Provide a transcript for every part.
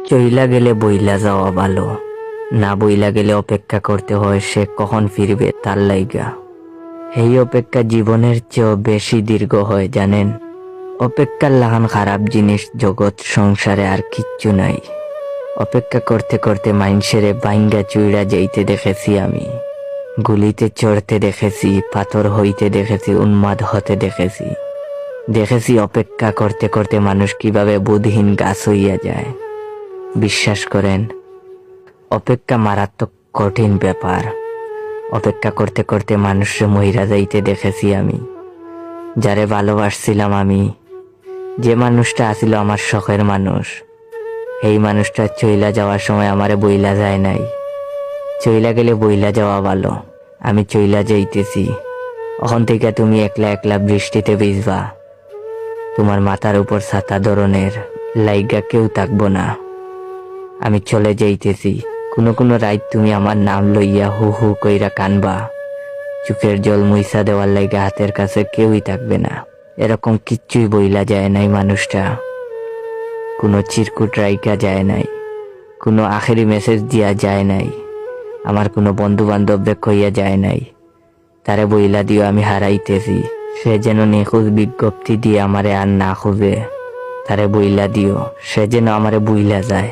চইলা গেলে বইলা যাওয়া ভালো, না বইলা গেলে অপেক্ষা করতে হয় সে কখন ফিরবে তার লাইগা। এই অপেক্ষা জীবনের চেয়েও বেশি দীর্ঘ হয় জানেন। অপেক্ষার লাহান খারাপ জিনিস জগৎ সংসারে আর কিচ্ছু নাই। অপেক্ষা করতে করতে মাইনসেরে বাইঙ্গা চুইড়া যাইতে দেখেছি আমি, গুলিতে চড়তে দেখেছি, পাথর হইতে দেখেছি, উন্মাদ হতে দেখেছি। দেখেছি অপেক্ষা করতে করতে মানুষ কিভাবে বুদ্ধিহীন গাছ হইয়া যায়। বিশ্বাস করেন, অপেক্ষা মারাত্মক কঠিন ব্যাপার। অপেক্ষা করতে করতে মানুষকে মহিরা যাইতে দেখেছি আমি। যারে ভালোবাসছিলাম আমি, যে মানুষটা আসিল আমার শখের মানুষ, এই মানুষটা চইলা যাওয়ার সময় আমারে বইলা যায় নাই। চইলা গেলে বইলা যাওয়া ভালো। আমি চইলা যাইতেছি, ওখান থেকে তুমি একলা একলা বৃষ্টিতে ভিজবা। তোমার মাথার উপর ছাতা ধরনের লাইগা কেউ থাকবো না। আমি চলে যাইতেছি, কোনো কোনো রাত তুমি আমার নাম লইয়া হু হু কইরা কানবা। চোখের জল মুইসা দেওয়ার লাইগা হাতের কাছে কেউই থাকবে না। এরকম কিচ্ছুই বইলা যায় নাই মানুষটা। কোনো চিরকুট রাইকা যায় নাই, কোনো আখেরি মেসেজ দিয়া যায় নাই, আমার কোনো বন্ধু বান্ধবকে কইয়া যায় নাই। তারে বইলা দিও আমি হারাইতেছি, সে যেন নিখোঁজ বিজ্ঞপ্তি দিয়ে আমারে আর না খুঁজে। তারে বইলা দিও সে যেন আমারে বইলা যায়।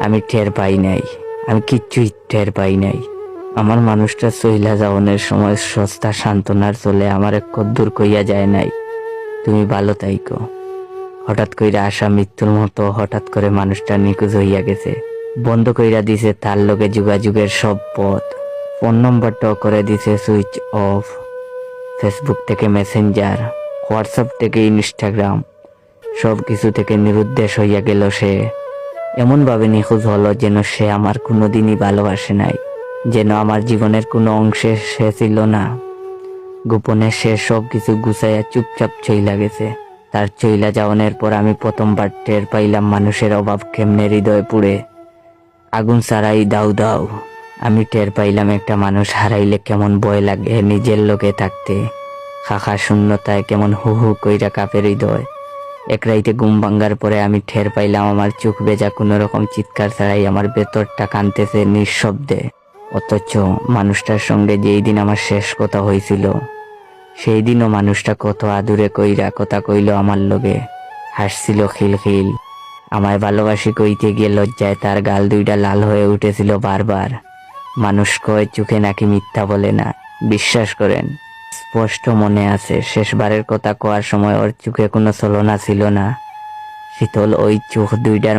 আমি টের পাই নাই, আমি কিচ্ছুই টের পাই নাই। আমার মানুষটা চইলা যাওয়ানোর সময় সস্তা সান্ত্বনার চলে আমারে কদ্দুর কইয়া যায় নাই, তুমি ভালো তাইকো। হঠাৎ কইরা আসা মৃত্যুর মতো হঠাৎ করে মানুষটা নিখোঁজ হইয়া গেছে। বন্ধ কইরা দিছে তার লগে যোগাযোগের সব পথ। ফোন নম্বরটাও করে দিছে সুইচ অফ। ফেসবুক থেকে মেসেঞ্জার, হোয়াটসঅ্যাপ থেকে ইনস্টাগ্রাম, সব কিছু থেকে নিরুদ্দেশ হইয়া গেল সে। এমনভাবে নিখোঁজ হলো যেন সে আমার কোনোদিনই ভালোবাসে নাই, যেন আমার জীবনের কোনো অংশে সে ছিল না। গোপনে সে সব কিছু গুছাইয়া চুপচাপ চইলা গেছে। তার চইলা যাওয়ানোর পর আমি প্রথমবার টের পাইলাম মানুষের অভাব কেমনে হৃদয় পুড়ে। আগুন ছাড়াই দাউ দাউ। আমি টের পাইলাম একটা মানুষ হারাইলে কেমন ভয় লাগে নিজের লোকে থাকতে। খাখা শূন্যতায় কেমন হু হু কইরা কাঁপে হৃদয়। এক রাইতে ঘুম ভাঙ্গার পরে আমি টের পাইলাম আমার চোখ ভেজা কোনো রকম চিৎকার ছাড়াই আমার ভেতরটা কাঁদতেছে নিঃশব্দে। অথচ মানুষটার সঙ্গে যেই দিন আমার শেষ কথা হয়েছিল, সেই দিনও মানুষটা কত আদুরে কইরা কথা কইল আমার লগে, হাসছিল খিলখিল। আমায় ভালোবাসি কইতে গিয়ে লজ্জায় তার গাল দুইটা লাল হয়ে উঠেছিল বারবার। মানুষ কয় চোখে নাকি মিথ্যা বলে না। বিশ্বাস করেন, স্পষ্ট মনে আছে শেষবারের কথা কোয়ার সময় ওর চোখে কোনো ছলনা ছিল না। শীতল ওই চোখ দুইটার